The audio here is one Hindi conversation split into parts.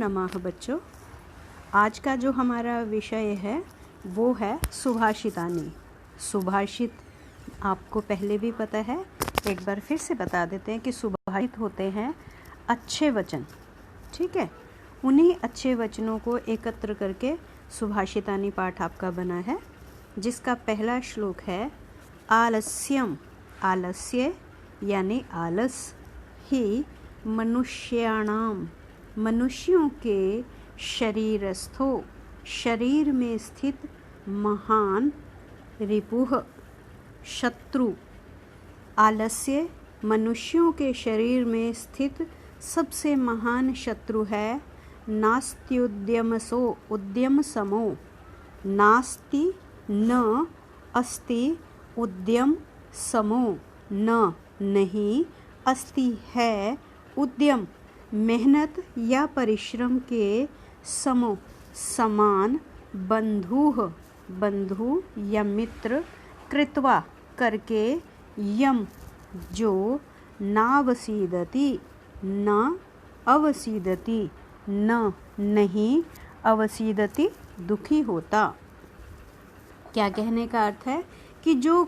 नमः बच्चों। आज का जो हमारा विषय है वो है सुभाषितानि। सुभाषित आपको पहले भी पता है, एक बार फिर से बता देते हैं कि सुभाषित होते हैं अच्छे वचन। ठीक है, उन्हीं अच्छे वचनों को एकत्र करके सुभाषितानि पाठ आपका बना है, जिसका पहला श्लोक है आलस्यम। आलस्य यानी आलस ही मनुष्याणाम, मनुष्यों के शरीरस्थो, शरीर में स्थित महान रिपुह, शत्रु। आलस्य मनुष्यों के शरीर में स्थित सबसे महान शत्रु है। नास्त्युद्यमसो, उद्यम समो। नास्ति न अस्ति, उद्यम समो न नहीं, अस्ति है, उद्यम मेहनत या परिश्रम के समो समान, बंधुः बंधु या मित्र, कृत्वा करके, यम जो नावसीदति न अवसीदति न नहीं, अवसीदति दुखी होता। क्या कहने का अर्थ है कि जो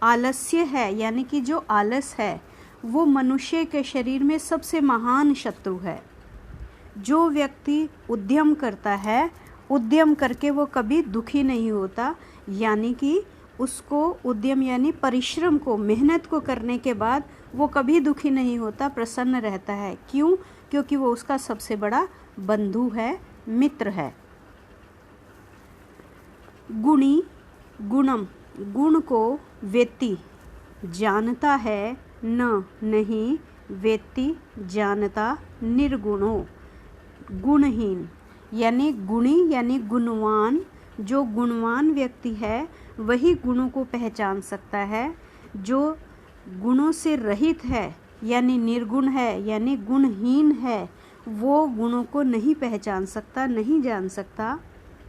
आलस्य है यानी कि जो आलस है वो मनुष्य के शरीर में सबसे महान शत्रु है। जो व्यक्ति उद्यम करता है, उद्यम करके वो कभी दुखी नहीं होता, यानी कि उसको उद्यम यानी परिश्रम को, मेहनत को करने के बाद वो कभी दुखी नहीं होता, प्रसन्न रहता है। क्यों? क्योंकि वो उसका सबसे बड़ा बंधु है, मित्र है। गुणी गुणम, गुण को वेत्ति जानता है, न नहीं, वेत्ति जानता, निर्गुणो गुणहीन। यानी गुणी यानी गुणवान, जो गुणवान व्यक्ति है वही गुणों को पहचान सकता है। जो गुणों से रहित है यानी निर्गुण है यानी गुणहीन है, वो गुणों को नहीं पहचान सकता, नहीं जान सकता।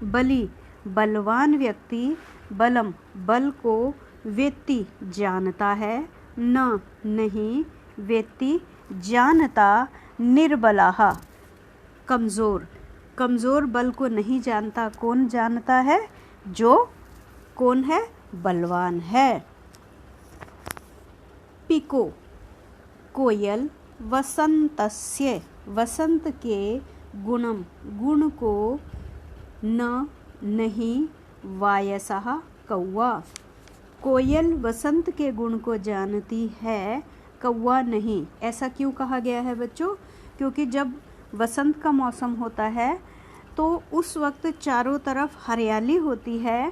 बली बलवान व्यक्ति, बलम बल को, वेत्ति जानता है, न नहीं, वेत्ति जानता, निर्बलाः कमज़ोर, कमज़ोर बल को नहीं जानता। कौन जानता है? जो कौन है? बलवान है। पिको कोयल, वसंतस्य वसंत के, गुणम गुण को, न नहीं, वायसः कौवा। कोयल वसंत के गुण को जानती है, कौवा नहीं। ऐसा क्यों कहा गया है बच्चों? क्योंकि जब वसंत का मौसम होता है तो उस वक्त चारों तरफ हरियाली होती है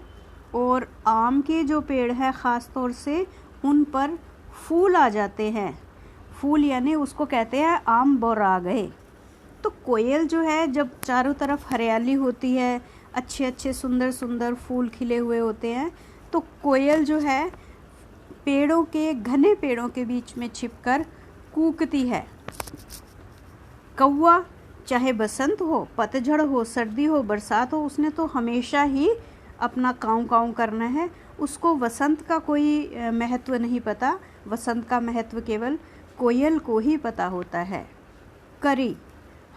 और आम के जो पेड़ हैं ख़ास तौर से उन पर फूल आ जाते हैं। फूल यानी उसको कहते हैं आम बोरा गए। तो कोयल जो है, जब चारों तरफ हरियाली होती है, अच्छे अच्छे सुंदर सुंदर फूल खिले हुए होते हैं, तो कोयल जो है पेड़ों के, घने पेड़ों के बीच में छिपकर कूकती है। कौवा चाहे बसंत हो, पतझड़ हो, सर्दी हो, बरसात हो, उसने तो हमेशा ही अपना काऊ काऊ करना है। उसको वसंत का कोई महत्व नहीं पता। वसंत का महत्व केवल कोयल को ही पता होता है। करी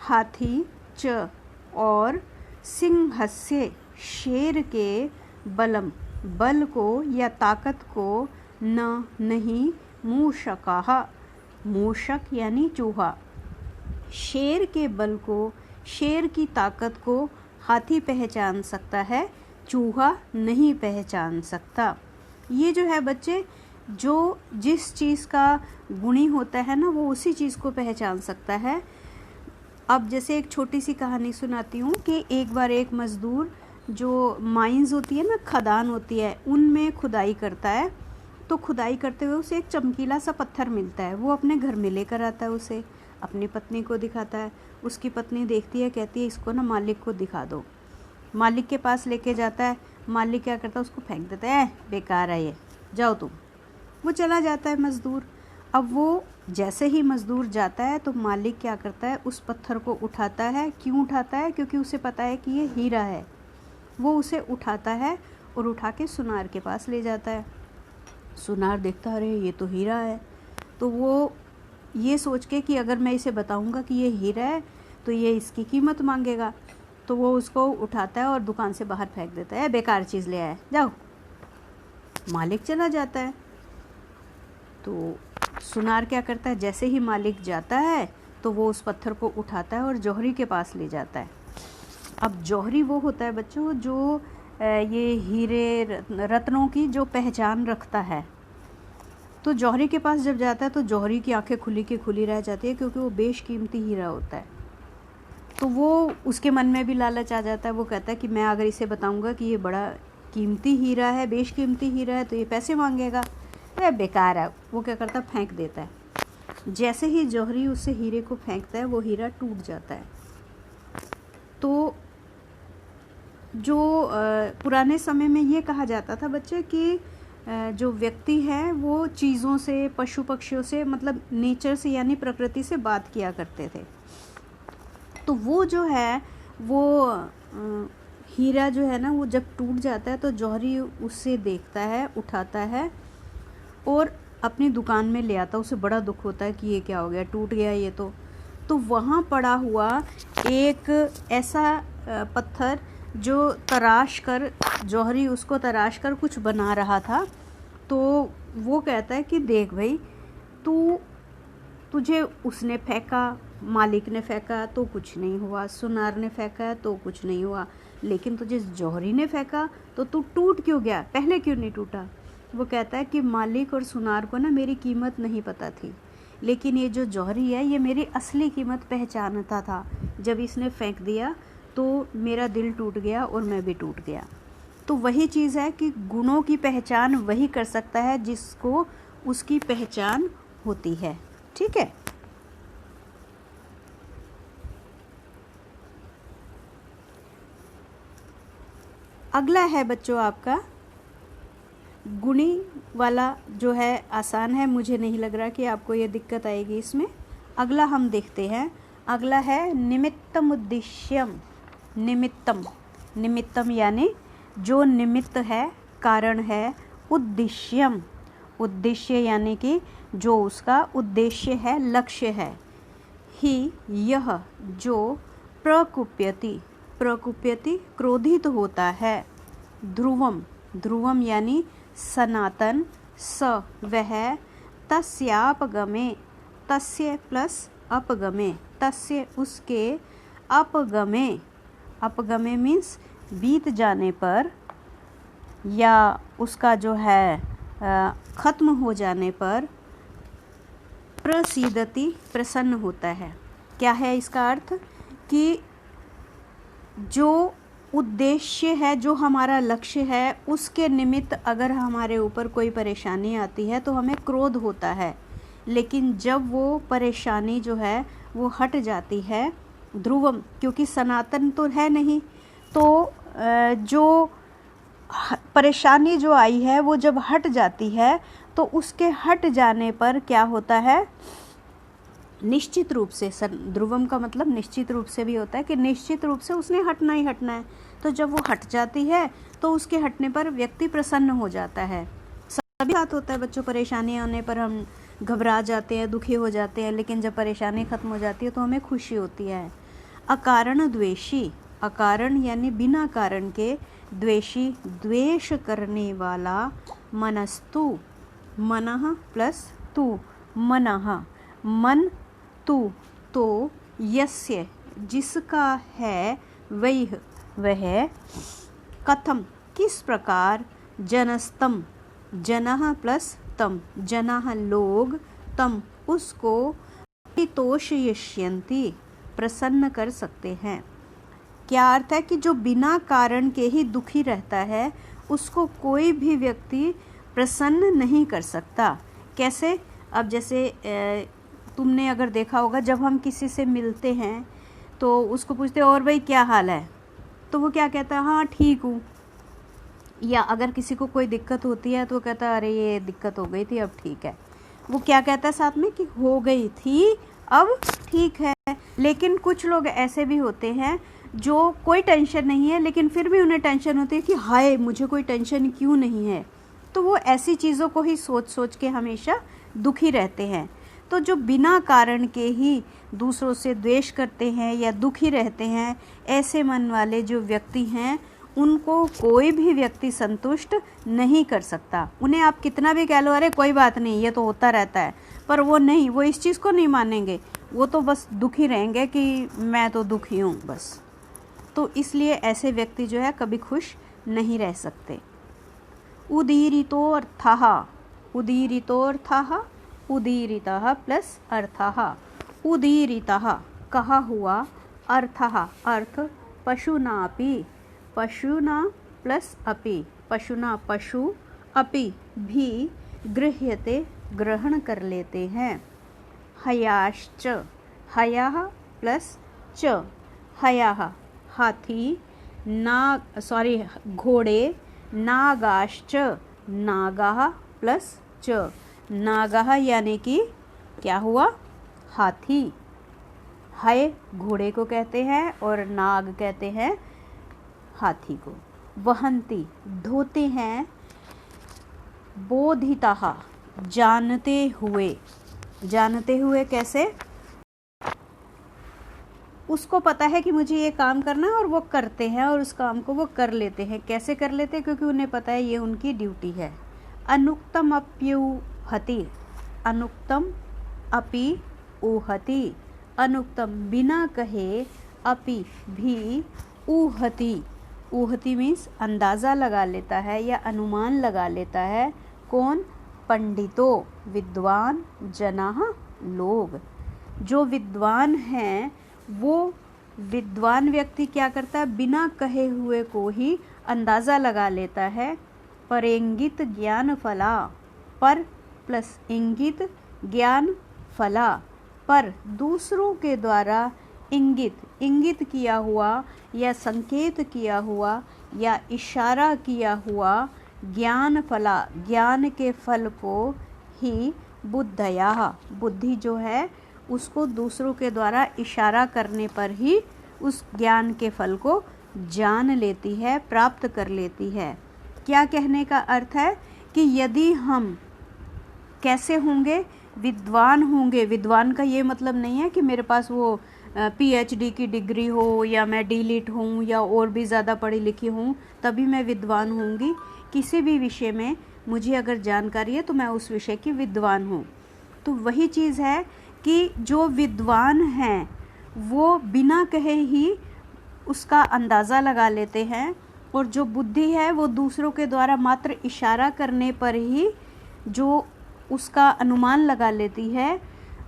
हाथी, च और सिंहस्य शेर के, बलम बल को या ताकत को, न नहीं, मूषकाः मूषक यानी चूहा। शेर के बल को, शेर की ताकत को हाथी पहचान सकता है, चूहा नहीं पहचान सकता। ये जो है बच्चे, जो जिस चीज़ का गुणी होता है ना, वो उसी चीज़ को पहचान सकता है। अब जैसे एक छोटी सी कहानी सुनाती हूँ कि एक बार एक मज़दूर, जो माइंस होती है ना, खदान होती है, उनमें खुदाई करता है। तो खुदाई करते हुए उसे एक चमकीला सा पत्थर मिलता है। वो अपने घर में लेकर आता है, उसे अपनी पत्नी को दिखाता है। उसकी पत्नी देखती है, कहती है इसको ना मालिक को दिखा दो। मालिक के पास लेके जाता है। मालिक क्या करता है? उसको फेंक देता है, बेकार है ये, जाओ तुम। वो चला जाता है मज़दूर। अब वो जैसे ही मज़दूर जाता है तो मालिक क्या करता है? उस पत्थर को उठाता है। क्यों उठाता है? क्योंकि उसे पता है कि ये हीरा है। वो उसे उठाता है और उठा के सुनार के पास ले जाता है। सुनार देखता है, अरे ये तो हीरा है। तो वो ये सोच के कि अगर मैं इसे बताऊंगा कि ये हीरा है तो ये इसकी कीमत मांगेगा। तो वो उसको उठाता है और दुकान से बाहर फेंक देता है, बेकार चीज़ ले आया, जाओ। मालिक चला जाता है। तो सुनार क्या करता है, जैसे ही मालिक जाता है तो वो उस पत्थर को उठाता है और जौहरी के पास ले जाता है। अब जौहरी वो होता है बच्चों जो ये हीरे रत्नों की जो पहचान रखता है। तो जौहरी के पास जब जाता है तो जौहरी की आंखें खुली की खुली रह जाती है, क्योंकि वो बेशकीमती हीरा होता है। तो वो उसके मन में भी लालच आ जाता है। वो कहता है कि मैं अगर इसे बताऊंगा कि ये बड़ा कीमती हीरा है, बेशकीमती हीरा है, तो ये पैसे मांगेगा, अरे बेकार है। वो क्या करता है, फेंक देता है। जैसे ही जौहरी उससे हीरे को फेंकता है वो हीरा टूट जाता है। तो जो पुराने समय में ये कहा जाता था बच्चे कि जो व्यक्ति है वो चीज़ों से, पशु पक्षियों से, मतलब नेचर से यानी प्रकृति से बात किया करते थे। तो वो जो है वो हीरा जो है ना, वो जब टूट जाता है तो जौहरी उससे देखता है, उठाता है और अपनी दुकान में ले आता है। उसे बड़ा दुख होता है कि ये क्या हो गया, टूट गया ये तो वहाँ पड़ा हुआ एक ऐसा पत्थर जो तराश कर, जौहरी उसको तराश कर कुछ बना रहा था। तो वो कहता है कि देख भाई, तुझे उसने फेंका, मालिक ने फेंका तो कुछ नहीं हुआ, सुनार ने फेंका तो कुछ नहीं हुआ, लेकिन तुझे जौहरी ने फेंका तो तू टूट क्यों गया, पहले क्यों नहीं टूटा। वो कहता है कि मालिक और सुनार को ना मेरी कीमत नहीं पता थी, लेकिन ये जो जौहरी है ये मेरी असली कीमत पहचानता था। जब इसने फेंक दिया तो मेरा दिल टूट गया और मैं भी टूट गया। तो वही चीज़ है कि गुणों की पहचान वही कर सकता है जिसको उसकी पहचान होती है। ठीक है। अगला है बच्चों आपका गुणी वाला, जो है आसान है, मुझे नहीं लग रहा कि आपको ये दिक्कत आएगी इसमें। अगला हम देखते हैं। अगला है निमित्तम उद्देश्यम। निमित्तम, निमित्तम यानी जो निमित्त है, कारण है। उद्देश्यम, उद्देश्य यानी कि जो उसका उद्देश्य है, लक्ष्य है। ही यह जो प्रकुप्यति, प्रकुप्यति क्रोधित होता है। ध्रुवम, ध्रुवम यानी सनातन। स वह, तस्यापगमे, तस्य प्लस अपगमे, तस्य उसके, अपगमे, अपगमे मीन्स बीत जाने पर या उसका जो है ख़त्म हो जाने पर, प्रसीदति प्रसन्न होता है। क्या है इसका अर्थ कि जो उद्देश्य है, जो हमारा लक्ष्य है, उसके निमित्त अगर हमारे ऊपर कोई परेशानी आती है तो हमें क्रोध होता है, लेकिन जब वो परेशानी जो है वो हट जाती है, ध्रुवम क्योंकि सनातन तो है नहीं, तो जो परेशानी जो आई है वो जब हट जाती है तो उसके हट जाने पर क्या होता है, निश्चित रूप से, ध्रुवम का मतलब निश्चित रूप से भी होता है कि निश्चित रूप से उसने हटना ही हटना है। तो जब वो हट जाती है तो उसके हटने पर व्यक्ति प्रसन्न हो जाता है। सभी बात होता है बच्चों, परेशानी आने पर हम घबरा जाते हैं, दुखी हो जाते हैं, लेकिन जब परेशानी खत्म हो जाती है तो हमें खुशी होती है। अकारण द्वेषी, अकारण यानी बिना कारण के, द्वेषी द्वेष करने वाला। मनस्तु, मनः प्लस तु, मनः मन, तु तो, यस्य जिसका है, वह वह, कथम किस प्रकार, जनस्तम, जनः प्लस तम, जनः लोग, तम उसको, परितोषयिष्यन्ति प्रसन्न कर सकते हैं। क्या अर्थ है कि जो बिना कारण के ही दुखी रहता है उसको कोई भी व्यक्ति प्रसन्न नहीं कर सकता। कैसे? अब जैसे तुमने अगर देखा होगा, जब हम किसी से मिलते हैं तो उसको पूछते हैं और भाई क्या हाल है, तो वो क्या कहता है, हाँ ठीक हूँ। या अगर किसी को कोई दिक्कत होती है तो वो कहता है अरे ये दिक्कत हो गई थी अब ठीक है। वो क्या कहता है साथ में कि हो गई थी अब ठीक है। लेकिन कुछ लोग ऐसे भी होते हैं जो कोई टेंशन नहीं है लेकिन फिर भी उन्हें टेंशन होती है कि हाय मुझे कोई टेंशन क्यों नहीं है। तो वो ऐसी चीज़ों को ही सोच सोच के हमेशा दुखी रहते हैं। तो जो बिना कारण के ही दूसरों से द्वेष करते हैं या दुखी रहते हैं, ऐसे मन वाले जो व्यक्ति हैं उनको कोई भी व्यक्ति संतुष्ट नहीं कर सकता। उन्हें आप कितना भी कह लो अरे कोई बात नहीं, ये तो होता रहता है, पर वो नहीं, वो इस चीज़ को नहीं मानेंगे। वो तो बस दुखी रहेंगे कि मैं तो दुखी हूँ बस। तो इसलिए ऐसे व्यक्ति जो है कभी खुश नहीं रह सकते। उदीरितोऽर्थः, उदीरितोऽर्थः, उदीरितः प्लस अर्थः। उदीरितः कहा हुआ, अर्थः अर्थ, पशुनापि, पशुना प्लस अपि, पशुना पशु, अपि भी गृह्यते ग्रहण कर लेते हैं। हयाश्च, हयः प्लस च, हयः हाथी, घोड़े, नागाश्च, नागाः प्लस च, नागाः यानी कि क्या हुआ, हाथी। हय घोड़े को कहते हैं और नाग कहते हैं हाथी को। वहन्ति ढोते हैं, बोधितः जानते हुए, जानते हुए कैसे, उसको पता है कि मुझे ये काम करना है और वो करते हैं और उस काम को वो कर लेते हैं। कैसे कर लेते हैं, क्योंकि उन्हें पता है ये उनकी ड्यूटी है। अनुक्तम अप्युहति, अनुक्तम अपि ऊहति, अनुक्तम बिना कहे, अपि भी, ऊहति, ऊहति मीन्स अंदाज़ा लगा लेता है या अनुमान लगा लेता है। कौन, पंडितों, विद्वान जनाः लोग। जो विद्वान हैं वो विद्वान व्यक्ति क्या करता है, बिना कहे हुए को ही अंदाज़ा लगा लेता है। परेंगित ज्ञान फला, पर प्लस इंगित ज्ञान फला, पर दूसरों के द्वारा इंगित, इंगित किया हुआ या संकेत किया हुआ या इशारा किया हुआ ज्ञान फला, ज्ञान के फल को ही बुद्धया, बुद्धि जो है उसको दूसरों के द्वारा इशारा करने पर ही उस ज्ञान के फल को जान लेती है, प्राप्त कर लेती है। क्या कहने का अर्थ है कि यदि हम कैसे होंगे, विद्वान होंगे। विद्वान का ये मतलब नहीं है कि मेरे पास वो PhD की डिग्री हो या मैं डीलिट हूँ या और भी ज़्यादा पढ़ी लिखी हूँ तभी मैं विद्वान होंगी। किसी भी विषय में मुझे अगर जानकारी है तो मैं उस विषय की विद्वान हूँ। तो वही चीज़ है कि जो विद्वान हैं वो बिना कहे ही उसका अंदाज़ा लगा लेते हैं, और जो बुद्धि है वो दूसरों के द्वारा मात्र इशारा करने पर ही जो उसका अनुमान लगा लेती है।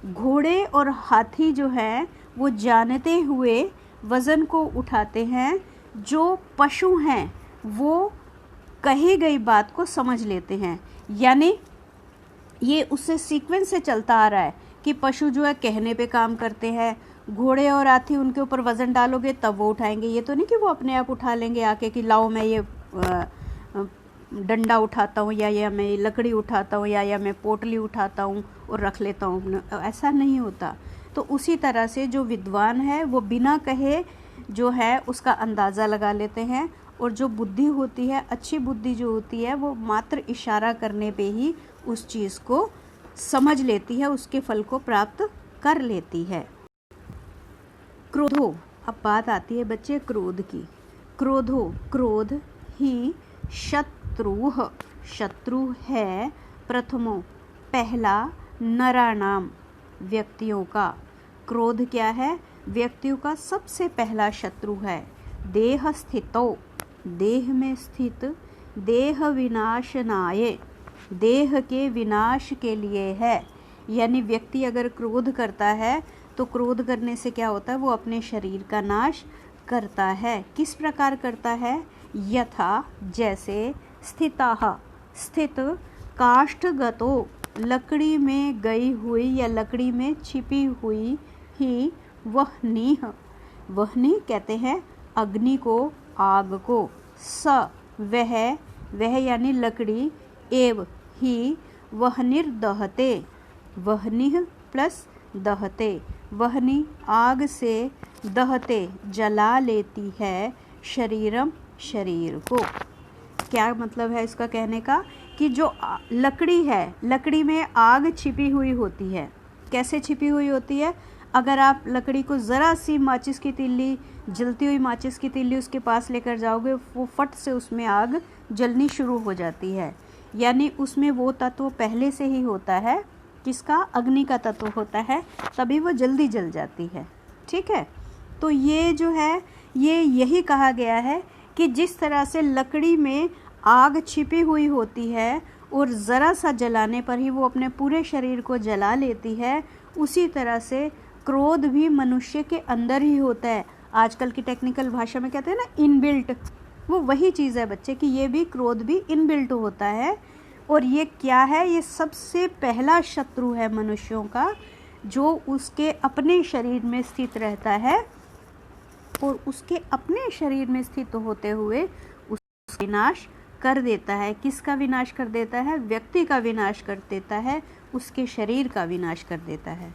घोड़े और हाथी जो है वो जानते हुए वज़न को उठाते हैं। जो पशु हैं वो कही गई बात को समझ लेते हैं, यानी ये उससे सीक्वेंस से चलता आ रहा है कि पशु जो है कहने पे काम करते हैं। घोड़े और हाथी उनके ऊपर वज़न डालोगे तब वो उठाएंगे, ये तो नहीं कि वो अपने आप उठा लेंगे आके कि लाओ मैं ये डंडा उठाता हूँ या मैं ये लकड़ी उठाता हूँ या मैं पोटली उठाता हूँ और रख लेता हूँ, ऐसा नहीं होता। तो उसी तरह से जो विद्वान है वो बिना कहे जो है उसका अंदाज़ा लगा लेते हैं, और जो बुद्धि होती है, अच्छी बुद्धि जो होती है, वो मात्र इशारा करने पे ही उस चीज़ को समझ लेती है, उसके फल को प्राप्त कर लेती है। क्रोधो, अब बात आती है बच्चे क्रोध की। क्रोधो, क्रोध ही शत्रुः, शत्रु है, प्रथमो पहला, नराणाम व्यक्तियों का। क्रोध क्या है, व्यक्तियों का सबसे पहला शत्रु है। देह स्थितो, देह में स्थित, देह विनाशनाय, देह के विनाश के लिए है। यानी व्यक्ति अगर क्रोध करता है तो क्रोध करने से क्या होता है, वो अपने शरीर का नाश करता है। किस प्रकार करता है, यथा जैसे, स्थिताः स्थित, काष्ठगतो लकड़ी में गई हुई या लकड़ी में छिपी हुई ही, वह्निः, वह्नि कहते हैं अग्नि को, आग को, स वह यानी लकड़ी, एव ही, वह्निर्दहते, वह्निः प्लस दहते, वह्नि आग से, दहते जला लेती है, शरीरम शरीर को। क्या मतलब है इसका कहने का, कि जो लकड़ी है, लकड़ी में आग छिपी हुई होती है, कैसे छिपी हुई होती है? अगर आप लकड़ी को ज़रा सी माचिस की तीली, जलती हुई माचिस की तीली उसके पास लेकर जाओगे, वो फट से उसमें आग जलनी शुरू हो जाती है। यानी उसमें वो तत्व पहले से ही होता है, किसका? अग्नि का तत्व होता है, तभी वो जल्दी जल जाती है। ठीक है, तो ये जो है ये यही कहा गया है कि जिस तरह से लकड़ी में आग छिपी हुई होती है और ज़रा सा जलाने पर ही वो अपने पूरे शरीर को जला लेती है, उसी तरह से क्रोध भी मनुष्य के अंदर ही होता है। आजकल की टेक्निकल भाषा में कहते हैं ना इनबिल्ट, वो वही चीज़ है बच्चे कि ये भी क्रोध भी इनबिल्ट होता है। और ये क्या है? ये सबसे पहला शत्रु है मनुष्यों का, जो उसके अपने शरीर में स्थित रहता है और उसके अपने शरीर में स्थित होते हुए उसका विनाश कर देता है। किसका विनाश कर देता है? व्यक्ति का विनाश कर देता है, उसके शरीर का विनाश कर देता है।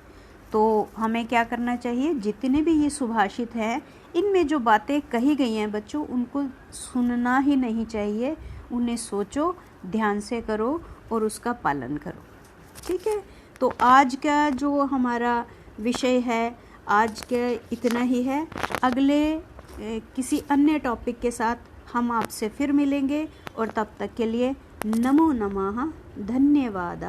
तो हमें क्या करना चाहिए? जितने भी ये सुभाषित हैं, इनमें जो बातें कही गई हैं बच्चों, उनको सुनना ही नहीं चाहिए, उन्हें सोचो, ध्यान से करो और उसका पालन करो। ठीक है, तो आज का जो हमारा विषय है, आज के इतना ही है। अगले किसी अन्य टॉपिक के साथ हम आपसे फिर मिलेंगे और तब तक के लिए नमो नमः, धन्यवाद।